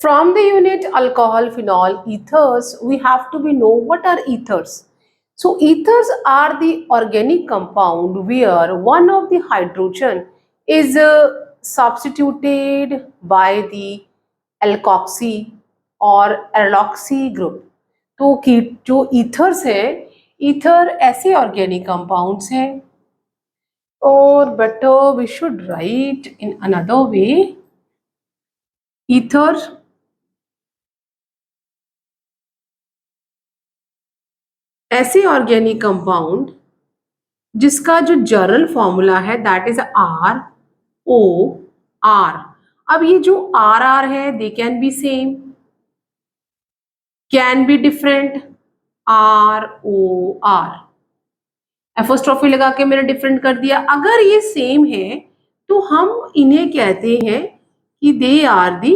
From the unit alcohol, phenol, ethers, we have to be know what are ethers. So ethers are the organic compound where one of the hydrogen is substituted by the alkoxy और एरोक्सी group. तो की जो ethers है, ether ऐसे organic compounds हैं, और better we should write in another way. Ether ऐसे organic compound जिसका जो जनरल फॉर्मूला है दैट इज ROR। अब ये जो RR है they can be same, can be different, ROR। Apostrophe लगा के मैंने डिफरेंट कर दिया। अगर ये सेम है तो हम इन्हें कहते हैं कि दे आर दी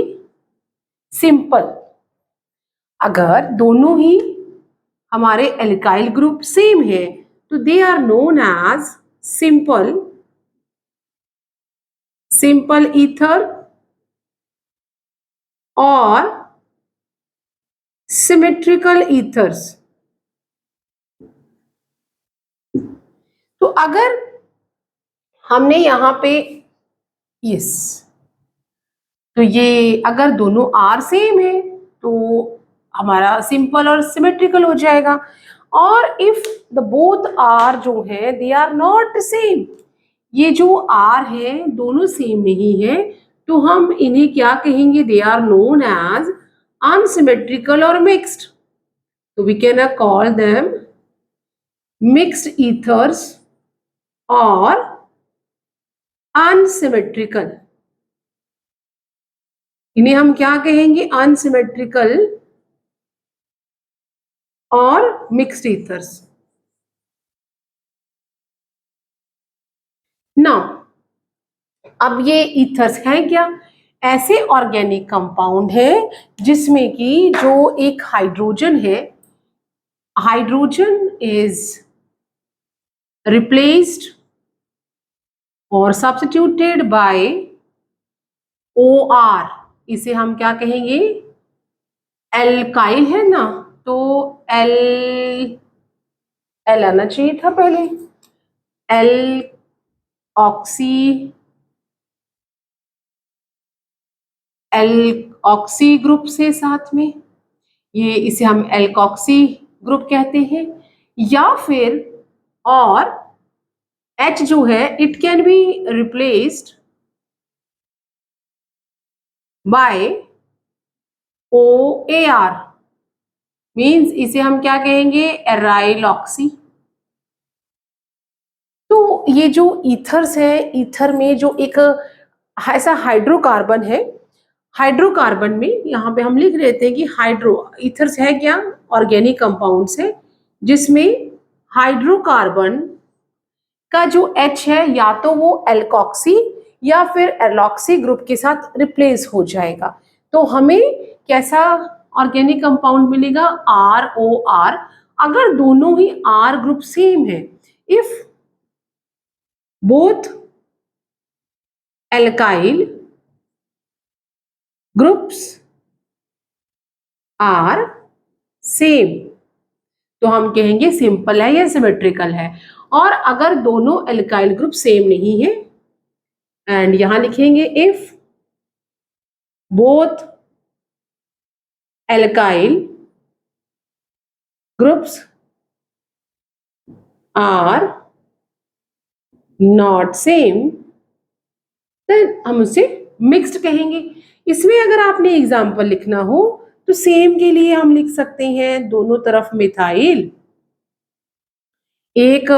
सिंपल। अगर दोनों ही हमारे एल्काइल ग्रुप सेम है तो they are known as simple ether और सिमेट्रिकल ईथर्स। तो अगर हमने यहाँ पे यस, तो ये अगर दोनों आर सेम है तो हमारा सिंपल और सिमेट्रिकल हो जाएगा। और इफ द बोथ आर जो है दे आर नॉट सेम, ये जो आर है दोनों सेम नहीं है, तो हम इन्हें क्या कहेंगे, they are known as unsymmetrical और मिक्स्ड। तो we can call them mixed ethers और अनसिमेट्रिकल। इन्हें हम क्या कहेंगे, अनसिमेट्रिकल और मिक्स्ड ईथर्स। नाउ अब ये ईथर्स है क्या, ऐसे ऑर्गेनिक कंपाउंड है जिसमें कि जो एक हाइड्रोजन है, हाइड्रोजन इज रिप्लेस्ड और सब्स्टिट्यूटेड बाय OR। इसे हम क्या कहेंगे, एल्काइल है ना, तो एल आना चाहिए था पहले, एल ऑक्सी ग्रुप से साथ में, ये इसे हम एल्कोक्सी ग्रुप कहते हैं। या फिर और H जो है it can be replaced by OAR, means इसे हम क्या कहेंगे, एराइल ऑक्सी। तो ये जो ईथर्स है, ईथर में जो एक ऐसा हाइड्रोकार्बन है, हाइड्रोकार्बन में यहाँ पे हम लिख लेते हैं कि हाइड्रो ईथर्स है क्या, ऑर्गेनिक कंपाउंड्स है जिसमें हाइड्रोकार्बन का जो H है या तो वो एल्कोक्सी या फिर एलॉक्सी ग्रुप के साथ रिप्लेस हो जाएगा। तो हमें कैसा ऑर्गेनिक कंपाउंड मिलेगा, ROR। अगर दोनों ही R ग्रुप सेम है, if both alkyl groups are same, तो हम कहेंगे सिंपल है या सिमेट्रिकल है। और अगर दोनों एल्काइल ग्रुप सेम नहीं है, एंड यहां लिखेंगे if both alkyl groups are not same, then हम उसे मिक्स्ड कहेंगे। इसमें अगर आपने एग्जाम्पल लिखना हो तो सेम के लिए हम लिख सकते हैं दोनों तरफ मिथाइल, एक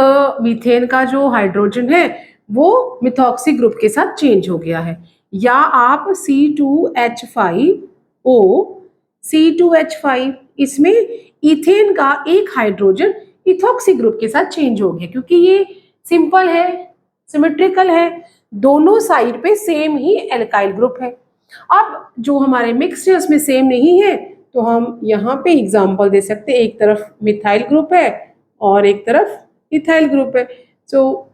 मीथेन का जो हाइड्रोजन है वो मिथॉक्सी ग्रुप के साथ चेंज हो गया है, या आप C2H5O C2H5, इसमें इथेन का एक हाइड्रोजन इथॉक्सी ग्रुप के साथ चेंज हो गया, क्योंकि ये सिंपल है, सिमेट्रिकल है, दोनों साइड पे सेम ही एल्काइल ग्रुप है। अब जो हमारे मिक्स्ड है उसमें सेम नहीं है, तो हम यहाँ पे एग्जाम्पल दे सकते हैं, एक तरफ मिथाइल ग्रुप है और एक तरफ इथाइल ग्रुप है। So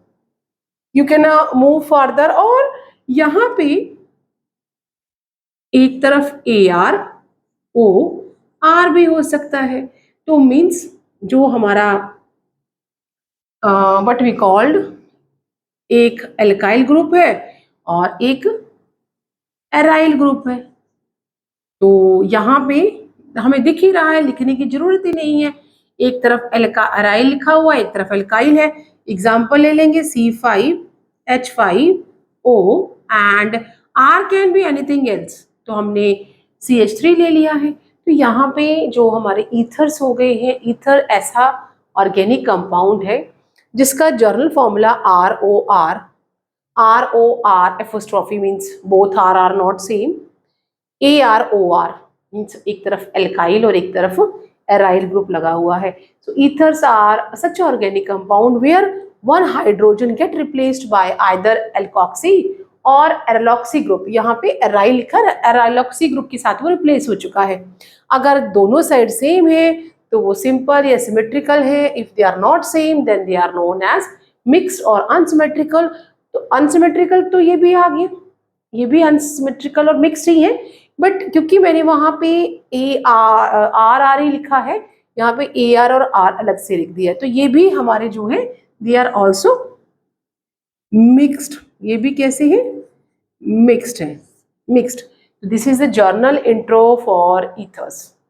you can move further, और यहाँ पे एक तरफ AR भी हो सकता है। तो मीन्स जो हमारा व्हाट वी कॉल्ड एक एल्काइल ग्रुप है और एक एराइल ग्रुप है। तो यहाँ पे हमें दिख ही रहा है, लिखने की जरूरत ही नहीं है। एक तरफ एराइल लिखा हुआ है, एक तरफ एल्काइल है। एग्जाम्पल ले लेंगे C5H5O and R can be anything else. तो हमने CH3 ले लिया है। तो यहाँ पे जो हमारे ईथर्स हो गए हैं, ईथर ऐसा ऑर्गेनिक कंपाउंड है जिसका general formula ROR apostrophe means both are not same, AROR means एक तरफ एल्काइल और एक तरफ एराइल ग्रुप लगा हुआ है। So ethers are such organic compound where one hydrogen get replaced by either alkoxy और एराइलॉक्सी ग्रुप। यहाँ पे एराइल लिखा है, एराइलॉक्सी ग्रुप के साथ वो रिप्लेस हो चुका है। अगर दोनों साइड सेम है तो वो सिंपल या सिमेट्रिकल है। If they are not same then they are known as mixed और अनसिमेट्रिकल। तो अनसिमेट्रिकल तो ये भी आ गया, ये भी अनसिमेट्रिकल और मिक्स्ड ही है। बट क्योंकि मैंने वहां पे AR ही लिखा है, यहाँ पे AR और R अलग से लिख दिया है, तो ये भी हमारे जो है दे आर ऑल्सो मिक्स्ड। ये भी कैसे है? मिक्स्ड है, mixed. This is the journal intro for ethers.